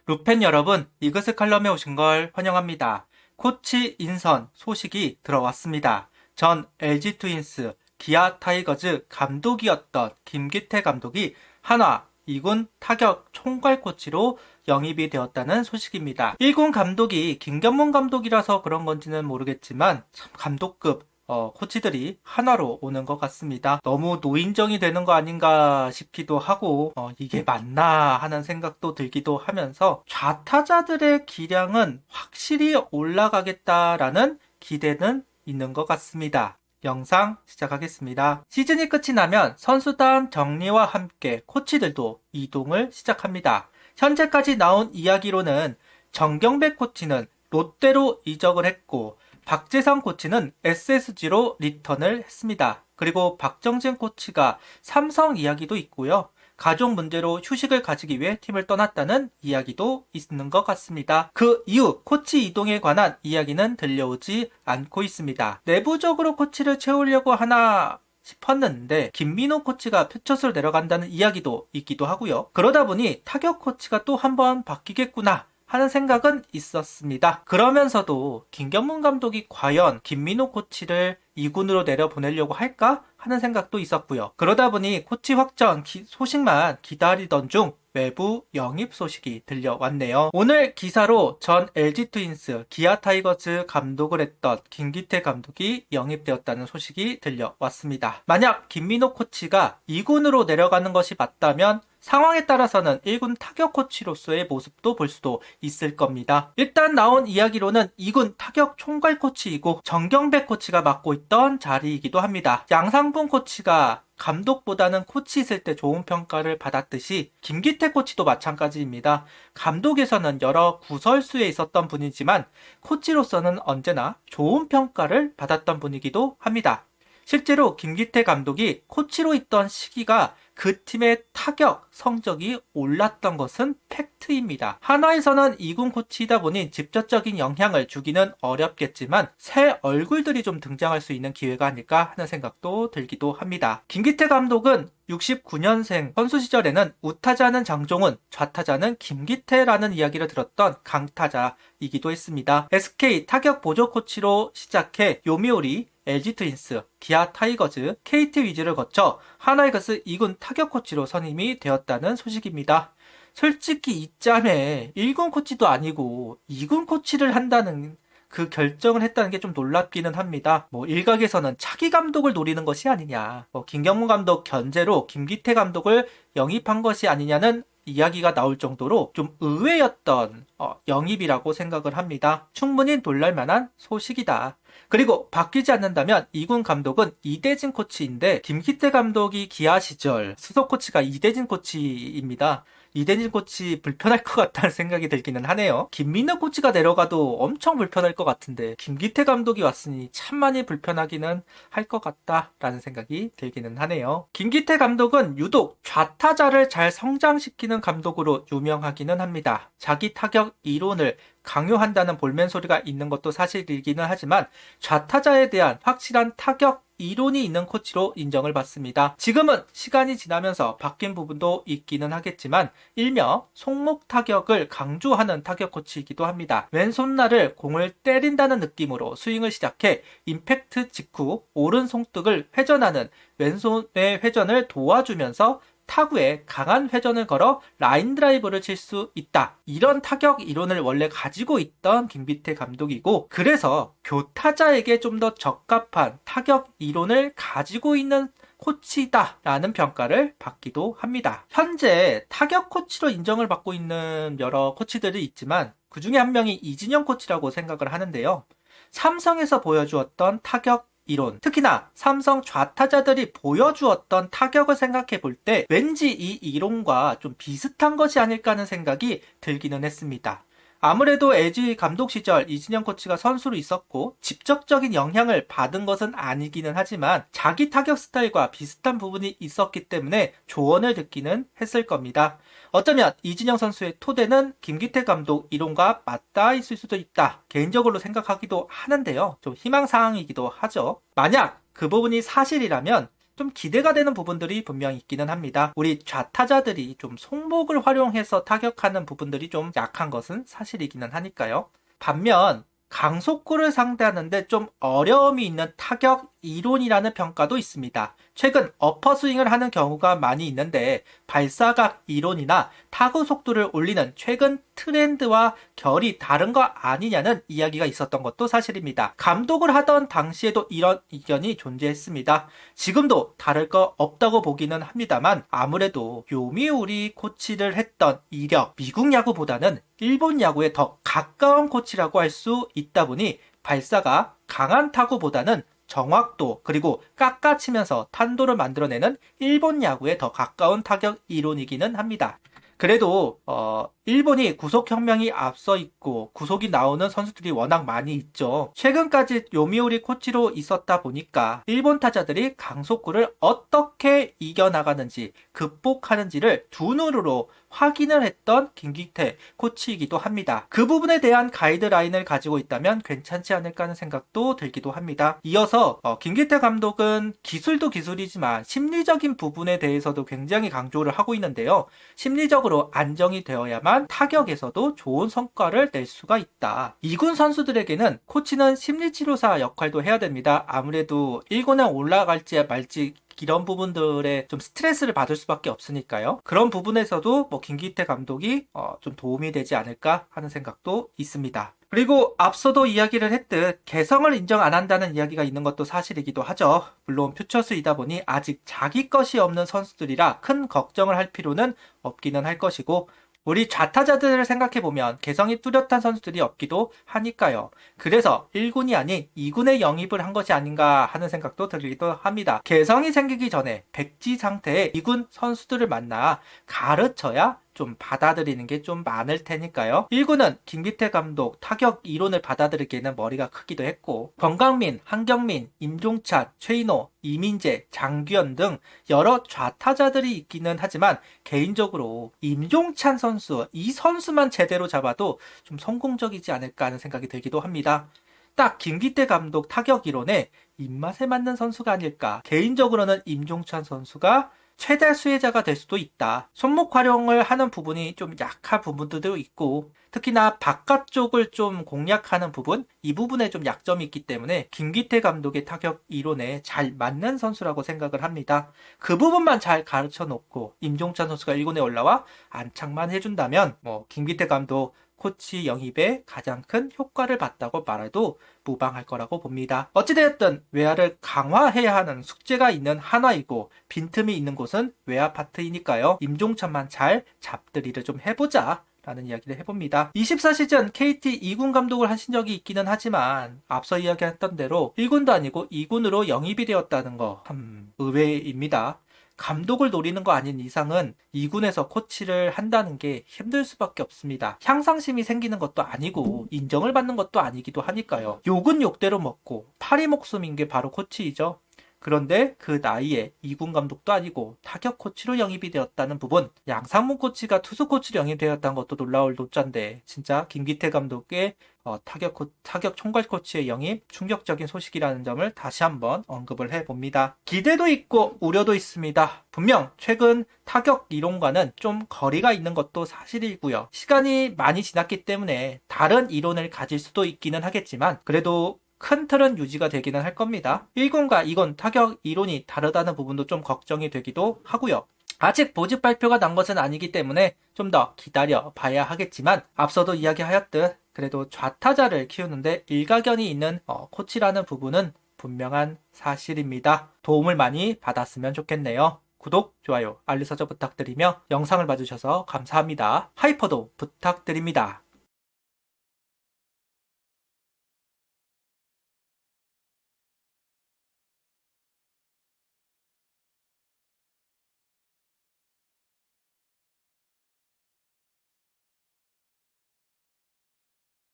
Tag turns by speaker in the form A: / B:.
A: 루펜 여러분, 이그스 칼럼에 오신 걸 환영합니다. 코치 인선 소식이 들어왔습니다. 전 LG 트윈스, 기아 타이거즈 감독이었던 김기태 감독이 한화 2군 타격 총괄 코치로 영입이 되었다는 소식입니다. 1군 감독이 김경문 감독이라서 그런 건지는 모르겠지만 참 감독급 코치들이 하나로 오는 것 같습니다. 너무 노인정이 되는 거 아닌가 싶기도 하고 이게 맞나 하는 생각도 들기도 하면서 좌타자들의 기량은 확실히 올라가겠다라는 기대는 있는 것 같습니다. 영상 시작하겠습니다. 시즌이 끝이 나면 선수단 정리와 함께 코치들도 이동을 시작합니다. 현재까지 나온 이야기로는 정경백 코치는 롯데로 이적을 했고 박재상 코치는 SSG로 리턴을 했습니다. 그리고 박정진 코치가 삼성 이야기도 있고요. 가족 문제로 휴식을 가지기 위해 팀을 떠났다는 이야기도 있는 것 같습니다. 그 이후 코치 이동에 관한 이야기는 들려오지 않고 있습니다. 내부적으로 코치를 채우려고 하나 싶었는데 김민호 코치가 표처스로 내려간다는 이야기도 있기도 하고요. 그러다 보니 타격 코치가 또 한 번 바뀌겠구나 하는 생각은 있었습니다. 그러면서도 김경문 감독이 과연 김민호 코치를 2군으로 내려보내려고 할까 하는 생각도 있었고요. 그러다 보니 코치 확정 소식만 기다리던 중 외부 영입 소식이 들려왔네요. 오늘 기사로 전 LG 트윈스, 기아 타이거즈 감독을 했던 김기태 감독이 영입되었다는 소식이 들려왔습니다. 만약 김민호 코치가 2군으로 내려가는 것이 맞다면 상황에 따라서는 1군 타격 코치로서의 모습도 볼 수도 있을 겁니다. 일단 나온 이야기로는 2군 타격 총괄 코치이고 정경백 코치가 맡고 있던 자리이기도 합니다. 양상봉 코치가 감독보다는 코치 있을 때 좋은 평가를 받았듯이 김기태 코치도 마찬가지입니다. 감독에서는 여러 구설수에 있었던 분이지만 코치로서는 언제나 좋은 평가를 받았던 분이기도 합니다. 실제로 김기태 감독이 코치로 있던 시기가 그 팀의 타격 성적이 올랐던 것은 팩트입니다. 한화에서는 2군 코치이다 보니 직접적인 영향을 주기는 어렵겠지만 새 얼굴들이 좀 등장할 수 있는 기회가 아닐까 하는 생각도 들기도 합니다. 김기태 감독은 69년생 선수 시절에는 우타자는 장종훈, 좌타자는 김기태라는 이야기를 들었던 강타자이기도 했습니다. SK 타격 보조 코치로 시작해 요미우리, LG 트윈스, 기아 타이거즈, KT 위즈를 거쳐 하나이글스 2군 타격 코치로 선임이 되었다는 소식입니다. 솔직히 이 짬에 1군 코치도 아니고 2군 코치를 한다는 그 결정을 했다는 게 좀 놀랍기는 합니다. 일각에서는 차기 감독을 노리는 것이 아니냐, 김경문 감독 견제로 김기태 감독을 영입한 것이 아니냐는 이야기가 나올 정도로 좀 의외였던 영입이라고 생각을 합니다. 충분히 놀랄만한 소식이다. 그리고 바뀌지 않는다면 2군 감독은 이대진 코치인데 김기태 감독이 기아 시절 수석 코치가 이대진 코치입니다. 이대진 코치 불편할 것 같다는 생각이 들기는 하네요. 김민호 코치가 내려가도 엄청 불편할 것 같은데 김기태 감독이 왔으니 참 많이 불편하기는 할 것 같다라는 생각이 들기는 하네요. 김기태 감독은 유독 좌타자를 잘 성장시키는 감독으로 유명하기는 합니다. 자기 타격 이론을 강요한다는 볼멘 소리가 있는 것도 사실이기는 하지만 좌타자에 대한 확실한 타격 이론이 있는 코치로 인정을 받습니다. 지금은 시간이 지나면서 바뀐 부분도 있기는 하겠지만 일명 손목 타격을 강조하는 타격 코치이기도 합니다. 왼손날을 공을 때린다는 느낌으로 스윙을 시작해 임팩트 직후 오른 손등을 회전하는 왼손의 회전을 도와주면서 타구에 강한 회전을 걸어 라인 드라이브를 칠 수 있다. 이런 타격 이론을 원래 가지고 있던 김기태 감독이고, 그래서 교타자에게 좀 더 적합한 타격 이론을 가지고 있는 코치다 라는 평가를 받기도 합니다. 현재 타격 코치로 인정을 받고 있는 여러 코치들이 있지만 그 중에 한 명이 이진영 코치라고 생각을 하는데요. 삼성에서 보여주었던 타격 이론, 특히나 삼성 좌타자들이 보여주었던 타격을 생각해 볼 때 왠지 이 이론과 좀 비슷한 것이 아닐까 하는 생각이 들기는 했습니다. 아무래도 LG 감독 시절 이진영 코치가 선수로 있었고 직접적인 영향을 받은 것은 아니기는 하지만 자기 타격 스타일과 비슷한 부분이 있었기 때문에 조언을 듣기는 했을 겁니다. 어쩌면 이진영 선수의 토대는 김기태 감독 이론과 맞닿아 있을 수도 있다, 개인적으로 생각하기도 하는데요. 좀 희망사항이기도 하죠. 만약 그 부분이 사실이라면 좀 기대가 되는 부분들이 분명히 있기는 합니다. 우리 좌타자들이 좀 손목을 활용해서 타격하는 부분들이 좀 약한 것은 사실이기는 하니까요. 반면 강속구를 상대하는데 좀 어려움이 있는 타격 이론이라는 평가도 있습니다. 최근 어퍼스윙을 하는 경우가 많이 있는데 발사각 이론이나 타구 속도를 올리는 최근 트렌드와 결이 다른 거 아니냐는 이야기가 있었던 것도 사실입니다. 감독을 하던 당시에도 이런 의견이 존재했습니다. 지금도 다를 거 없다고 보기는 합니다만 아무래도 요미우리 코치를 했던 이력, 미국 야구보다는 일본 야구에 더 가까운 코치라고 할 수 있다 보니 발사가 강한 타구보다는 정확도 그리고 깎아치면서 탄도를 만들어내는 일본 야구에 더 가까운 타격 이론이기는 합니다. 그래도 일본이 구속혁명이 앞서 있고 구속이 나오는 선수들이 워낙 많이 있죠. 최근까지 요미우리 코치로 있었다 보니까 일본 타자들이 강속구를 어떻게 이겨나가는지 극복하는지를 두 눈으로 확인을 했던 김기태 코치이기도 합니다. 그 부분에 대한 가이드라인을 가지고 있다면 괜찮지 않을까 하는 생각도 들기도 합니다. 이어서 김기태 감독은 기술도 기술이지만 심리적인 부분에 대해서도 굉장히 강조를 하고 있는데요. 심리적으로 안정이 되어야만 타격에서도 좋은 성과를 낼 수가 있다. 2군 선수들에게는 코치는 심리치료사 역할도 해야 됩니다. 아무래도 1군에 올라갈지 말지 이런 부분들에 좀 스트레스를 받을 수밖에 없으니까요. 그런 부분에서도 김기태 감독이 좀 도움이 되지 않을까 하는 생각도 있습니다. 그리고 앞서도 이야기를 했듯 개성을 인정 안 한다는 이야기가 있는 것도 사실이기도 하죠. 물론 퓨처스이다 보니 아직 자기 것이 없는 선수들이라 큰 걱정을 할 필요는 없기는 할 것이고 우리 좌타자들을 생각해보면 개성이 뚜렷한 선수들이 없기도 하니까요. 그래서 1군이 아닌 2군에 영입을 한 것이 아닌가 하는 생각도 들기도 합니다. 개성이 생기기 전에 백지 상태의 2군 선수들을 만나 가르쳐야 좀 받아들이는 게 좀 많을 테니까요. 1군은 김기태 감독 타격 이론을 받아들이기에는 머리가 크기도 했고 권강민, 한경민, 임종찬, 최인호, 이민재, 장규현 등 여러 좌타자들이 있기는 하지만 개인적으로 임종찬 선수, 이 선수만 제대로 잡아도 좀 성공적이지 않을까 하는 생각이 들기도 합니다. 딱 김기태 감독 타격 이론에 입맛에 맞는 선수가 아닐까. 개인적으로는 임종찬 선수가 최대 수혜자가 될 수도 있다. 손목 활용을 하는 부분이 좀 약한 부분들도 있고 특히나 바깥쪽을 좀 공략하는 부분, 이 부분에 좀 약점이 있기 때문에 김기태 감독의 타격 이론에 잘 맞는 선수라고 생각을 합니다. 그 부분만 잘 가르쳐 놓고 임종찬 선수가 1군에 올라와 안착만 해준다면 김기태 감독 코치 영입에 가장 큰 효과를 봤다고 말해도 무방할 거라고 봅니다. 어찌되었든 외야를 강화해야 하는 숙제가 있는 한화이고 빈틈이 있는 곳은 외야 파트이니까요. 임종찬만 잘 잡들이를 좀 해보자 라는 이야기를 해봅니다. 24시즌 KT 2군 감독을 하신 적이 있기는 하지만 앞서 이야기했던 대로 1군도 아니고 2군으로 영입이 되었다는 거 참 의외입니다. 감독을 노리는 거 아닌 이상은 2군에서 코치를 한다는 게 힘들 수밖에 없습니다. 향상심이 생기는 것도 아니고 인정을 받는 것도 아니기도 하니까요. 욕은 욕대로 먹고 파리 목숨인 게 바로 코치이죠. 그런데 그 나이에 2군 감독도 아니고 타격 코치로 영입이 되었다는 부분, 양상문 코치가 투수 코치로 영입되었다는 것도 놀라울 노짠데 진짜 김기태 감독의 타격 총괄 코치의 영입 충격적인 소식이라는 점을 다시 한번 언급을 해봅니다. 기대도 있고 우려도 있습니다. 분명 최근 타격 이론과는 좀 거리가 있는 것도 사실이고요. 시간이 많이 지났기 때문에 다른 이론을 가질 수도 있기는 하겠지만 그래도 큰 틀은 유지가 되기는 할 겁니다. 1군과 2군 타격 이론이 다르다는 부분도 좀 걱정이 되기도 하고요. 아직 모집 발표가 난 것은 아니기 때문에 좀 더 기다려 봐야 하겠지만 앞서도 이야기하였듯 그래도 좌타자를 키우는데 일가견이 있는 코치라는 부분은 분명한 사실입니다. 도움을 많이 받았으면 좋겠네요. 구독, 좋아요, 알림 설정 부탁드리며 영상을 봐주셔서 감사합니다. 하이퍼도 부탁드립니다.